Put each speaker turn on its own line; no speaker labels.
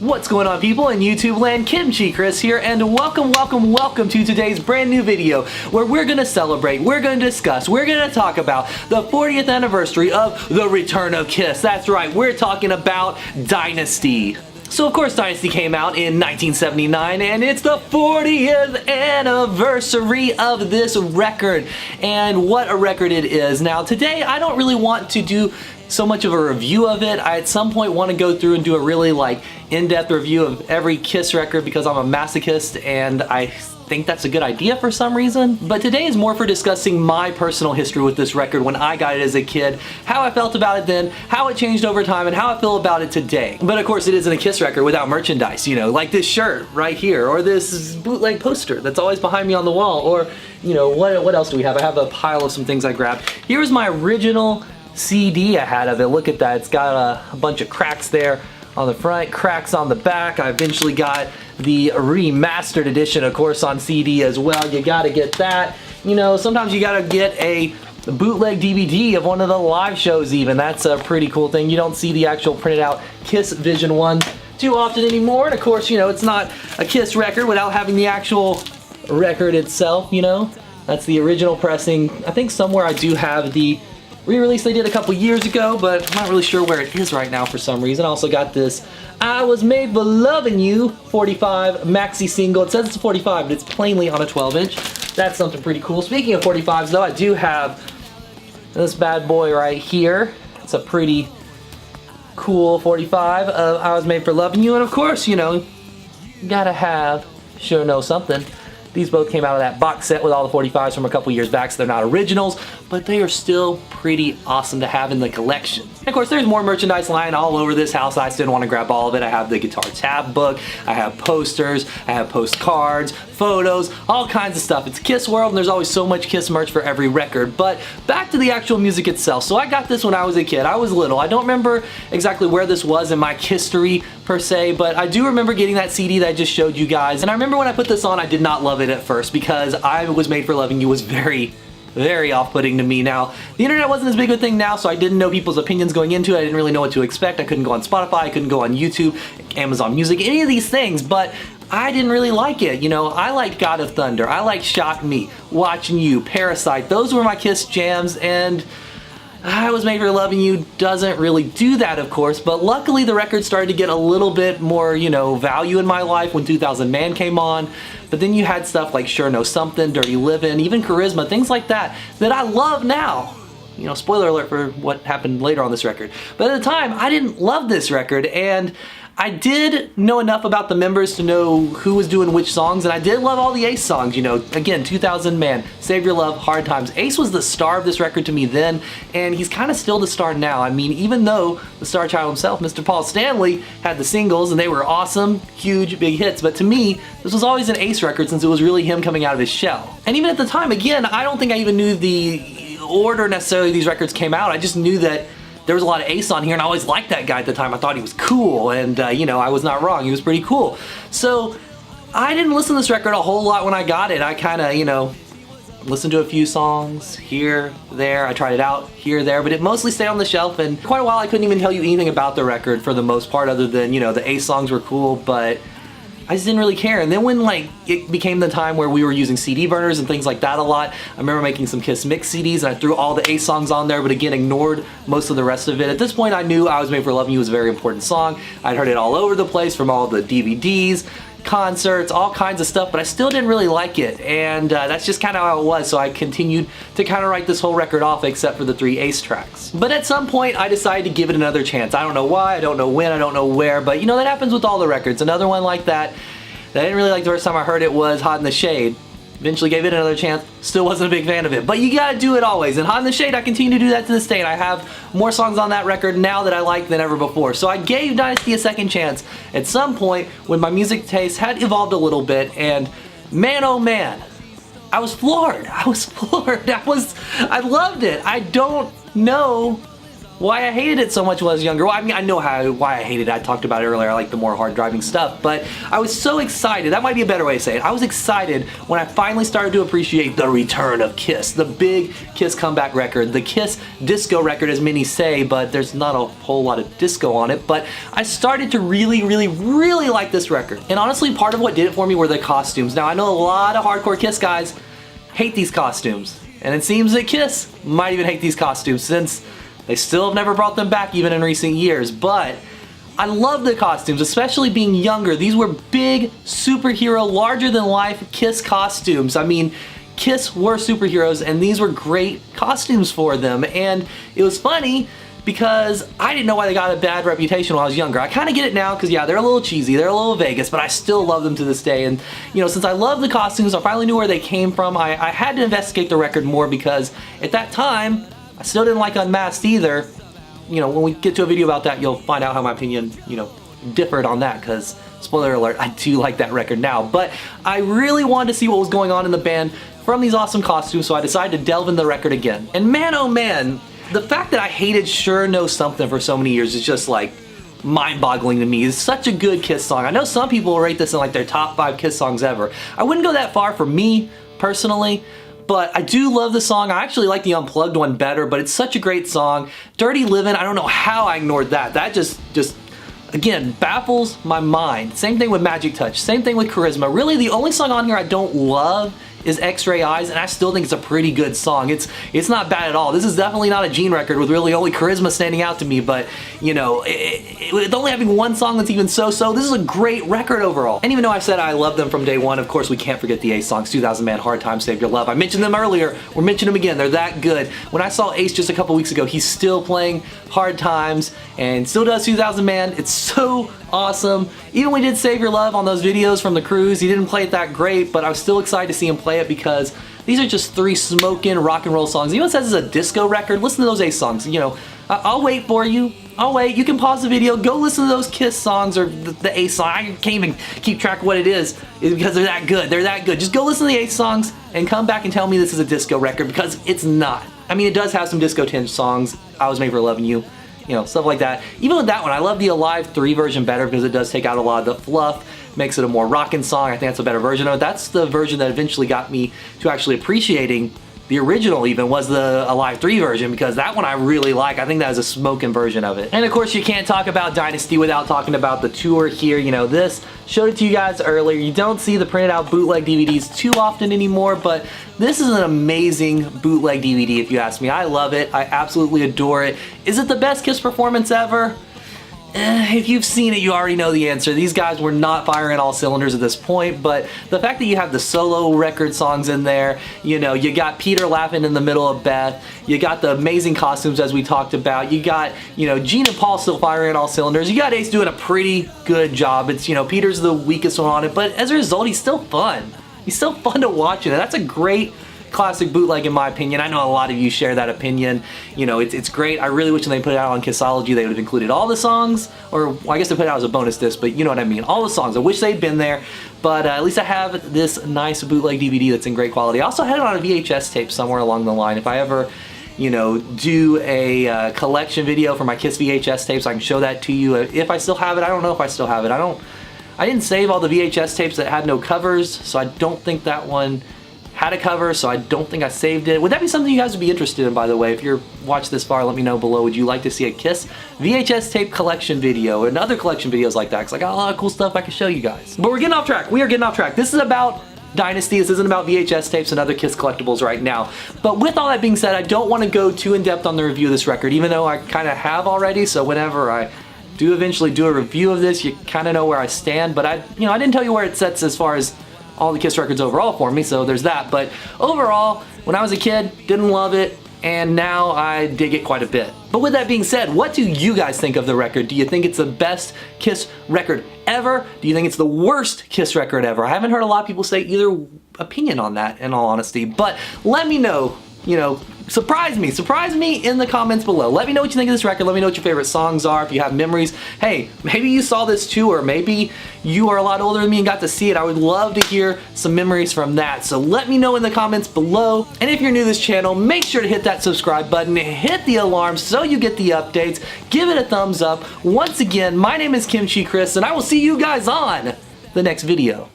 What's going on, people in YouTube land? KimchiChris here, and welcome to today's brand new video where we're gonna celebrate, we're gonna discuss, we're gonna talk about the 40th anniversary of the return of Kiss. That's right, we're talking about Dynasty. So of course Dynasty came out in 1979 and it's the 40th anniversary of this record, and what a record it is. Now today I don't really want to do so much of a review of it. I at some point want to go through and do a really in-depth review of every Kiss record because I'm a masochist and I think that's a good idea for some reason. But today is more for discussing my personal history with this record when I got it as a kid, how I felt about it then, how it changed over time, and how I feel about it today. But of course it isn't a Kiss record without merchandise, you know, like this shirt right here, or this bootleg poster that's always behind me on the wall, or, you know, what else do we have? I have a pile of some things I grabbed. Here's my original CD I had of it. Look at that. It's got a bunch of cracks there on the front, cracks on the back. I eventually got the remastered edition, of course, on CD as well. You gotta get that. You know, sometimes you gotta get a bootleg DVD of one of the live shows even. That's a pretty cool thing. You don't see the actual printed out Kiss Vision ones too often anymore. And of course, you know, it's not a Kiss record without having the actual record itself, you know. That's the original pressing. I think somewhere I do have the re-release they did a couple years ago, but I'm not really sure where it is right now for some reason. I also got this I Was Made for Loving You 45 maxi single. It says it's a 45, but it's plainly on a 12-inch. That's something pretty cool. Speaking of 45s though, I do have this bad boy right here. It's a pretty cool 45 of I Was Made for Loving You, and of course, you know, you gotta have Sure Know Something. These both came out of that box set with all the 45s from a couple years back, so they're not originals, but they are still pretty awesome to have in the collection. And of course, there's more merchandise lying all over this house. I just didn't want to grab all of it. I have the guitar tab book, I have posters, I have postcards, photos, all kinds of stuff. It's Kiss World, and there's always so much Kiss merch for every record. But back to the actual music itself. So I got this when I was a kid. I was little. I don't remember exactly where this was in my history per se, but I do remember getting that CD that I just showed you guys. And I remember when I put this on, I did not love it at first because I Was Made for Loving You was very off-putting to me. Now, the internet wasn't as big a thing now, so I didn't know people's opinions going into it. I didn't really know what to expect. I couldn't go on Spotify, I couldn't go on YouTube, Amazon Music, any of these things, but I didn't really like it. You know, I liked God of Thunder, I liked Shock Me, Watching You, Parasite. Those were my Kiss jams, and I Was Made for Loving You doesn't really do that, of course, but luckily the record started to get a little bit more, you know, value in my life when 2000 Man came on. But then you had stuff like Sure Know Something, Dirty Livin', even Charisma, things like that I love now. You know, spoiler alert for what happened later on this record. But at the time, I didn't love this record, and I did know enough about the members to know who was doing which songs, and I did love all the Ace songs, you know. Again, 2000 Man, Save Your Love, Hard Times. Ace was the star of this record to me then, and he's kind of still the star now. I mean, even though the star child himself, Mr. Paul Stanley, had the singles, and they were awesome, huge, big hits, but to me, this was always an Ace record since it was really him coming out of his shell. And even at the time, again, I don't think I even knew the order necessarily these records came out. I just knew that there was a lot of Ace on here, and I always liked that guy at the time. I thought he was cool, and you know, I was not wrong. He was pretty cool. So I didn't listen to this record a whole lot when I got it. I kind of, you know, listened to a few songs here, there. I tried it out here, there, but it mostly stayed on the shelf, and quite a while I couldn't even tell you anything about the record for the most part, other than, you know, the Ace songs were cool, but I just didn't really care. And then when it became the time where we were using CD burners and things like that a lot, I remember making some Kiss mix CDs, and I threw all the Ace songs on there, but again ignored most of the rest of it. At this point I knew I Was Made for Loving You was a very important song. I'd heard it all over the place from all the DVDs, concerts, all kinds of stuff, but I still didn't really like it, and that's just kind of how it was, so I continued to kind of write this whole record off except for the 3 Ace tracks. But at some point I decided to give it another chance. I don't know why, I don't know when, I don't know where, but you know, that happens with all the records. Another one like that I didn't really like the first time I heard it was Hot in the Shade. Eventually gave it another chance, still wasn't a big fan of it, but you gotta do it always, and Hot in the Shade, I continue to do that to this day, and I have more songs on that record now that I like than ever before. So I gave Dynasty a second chance at some point when my music taste had evolved a little bit, and man oh man, I was floored. I loved it. I don't know why I hated it so much when I was younger. Well, I mean, I know why I hated it. I talked about it earlier. I like the more hard driving stuff, but I was so excited. That might be a better way to say it. I was excited when I finally started to appreciate the return of Kiss, the big Kiss comeback record, the Kiss disco record, as many say, but there's not a whole lot of disco on it. But I started to really like this record. And honestly, part of what did it for me were the costumes. Now, I know a lot of hardcore Kiss guys hate these costumes, and it seems that Kiss might even hate these costumes since they still have never brought them back even in recent years. But I love the costumes, especially being younger. These were big superhero, larger than life Kiss costumes. I mean, Kiss were superheroes and these were great costumes for them. And it was funny because I didn't know why they got a bad reputation when I was younger. I kind of get it now because, yeah, they're a little cheesy, they're a little Vegas, but I still love them to this day. And, you know, since I love the costumes, I finally knew where they came from. I had to investigate the record more because at that time, I still didn't like Unmasked either. You know, when we get to a video about that, you'll find out how my opinion, you know, differed on that because, spoiler alert, I do like that record now. But I really wanted to see what was going on in the band from these awesome costumes, so I decided to delve into the record again. And man, oh man, the fact that I hated Sure Know Something for so many years is just like mind-boggling to me. It's such a good Kiss song. I know some people will rate this in like their top 5 Kiss songs ever. I wouldn't go that far for me, personally. But I do love the song. I actually like the Unplugged one better, but it's such a great song. Dirty Livin', I don't know how I ignored that. That just again, baffles my mind. Same thing with Magic Touch, same thing with Charisma. Really, the only song on here I don't love is X-Ray Eyes, and I still think it's a pretty good song. It's not bad at all. This is definitely not a Gene record with really only Charisma standing out to me, but you know, with only having one song that's even so-so, this is a great record overall. And even though I said I love them from day one, of course we can't forget the Ace songs, 2000 Man, Hard Time, Save Your Love. I mentioned them earlier, we're mentioning them again, they're that good. When I saw Ace just a couple weeks ago, he's still playing Hard Times and still does 2000 Man. It's so awesome. Even when we did Save Your Love on those videos from the cruise, he didn't play it that great, but I was still excited to see him play it because these are just 3 smoking rock and roll songs. Even says it's a disco record, listen to those Ace songs. You know, I'll wait for you. I'll wait. You can pause the video, go listen to those Kiss songs or the Ace song. I can't even keep track of what it is because they're that good. They're that good. Just go listen to the Ace songs and come back and tell me this is a disco record because it's not. I mean, it does have some disco tinge songs. I Was Made for Loving You. You know, stuff like that. Even with that one, I love the Alive 3 version better because it does take out a lot of the fluff, makes it a more rockin' song. I think that's a better version of it. That's the version that eventually got me to actually appreciating the original even was the Alive 3 version because that one I really like. I think that is a smoking version of it. And of course you can't talk about Dynasty without talking about the tour here. You know, this, showed it to you guys earlier. You don't see the printed out bootleg DVDs too often anymore, but this is an amazing bootleg DVD if you ask me. I love it. I absolutely adore it. Is it the best Kiss performance ever? If you've seen it, you already know the answer. These guys were not firing all cylinders at this point, but the fact that you have the solo record songs in there, you know, you got Peter laughing in the middle of Beth, you got the amazing costumes as we talked about, you got, you know, Gene and Paul still firing all cylinders, you got Ace doing a pretty good job. It's, you know, Peter's the weakest one on it, but as a result, he's still fun. He's still fun to watch, and that's a great classic bootleg in my opinion. I know a lot of you share that opinion. You know, it's great. I really wish when they put it out on Kissology they would have included all the songs, or well, I guess they put it out as a bonus disc, but you know what I mean. All the songs. I wish they'd been there, but at least I have this nice bootleg DVD that's in great quality. I also had it on a VHS tape somewhere along the line. If I ever, you know, do a collection video for my Kiss VHS tapes, I can show that to you. If I still have it, I don't know if I still have it. I didn't save all the VHS tapes that had no covers, so I don't think that one had a cover, so I don't think I saved it. Would that be something you guys would be interested in, by the way? If you're watching this far, let me know below. Would you like to see a Kiss VHS tape collection video and other collection videos like that? Because I got a lot of cool stuff I can show you guys. But we're getting off track. We are getting off track. This is about Dynasty. This isn't about VHS tapes and other Kiss collectibles right now. But with all that being said, I don't want to go too in-depth on the review of this record, even though I kind of have already, so whenever I do eventually do a review of this, you kind of know where I stand. But I didn't tell you where it sets as far as all the Kiss records overall for me, so there's that. But overall, when I was a kid, didn't love it, and now I dig it quite a bit. But with that being said, what do you guys think of the record? Do you think it's the best Kiss record ever? Do you think it's the worst Kiss record ever? I haven't heard a lot of people say either opinion on that, in all honesty, but let me know, you know, surprise me in the comments below. Let me know what you think of this record. Let me know what your favorite songs are. If you have memories, hey, maybe you saw this too, or maybe you are a lot older than me and got to see it. I would love to hear some memories from that. So let me know in the comments below. And if you're new to this channel, make sure to hit that subscribe button, hit the alarm so you get the updates. Give it a thumbs up. Once again, my name is KimchiChris, and I will see you guys on the next video.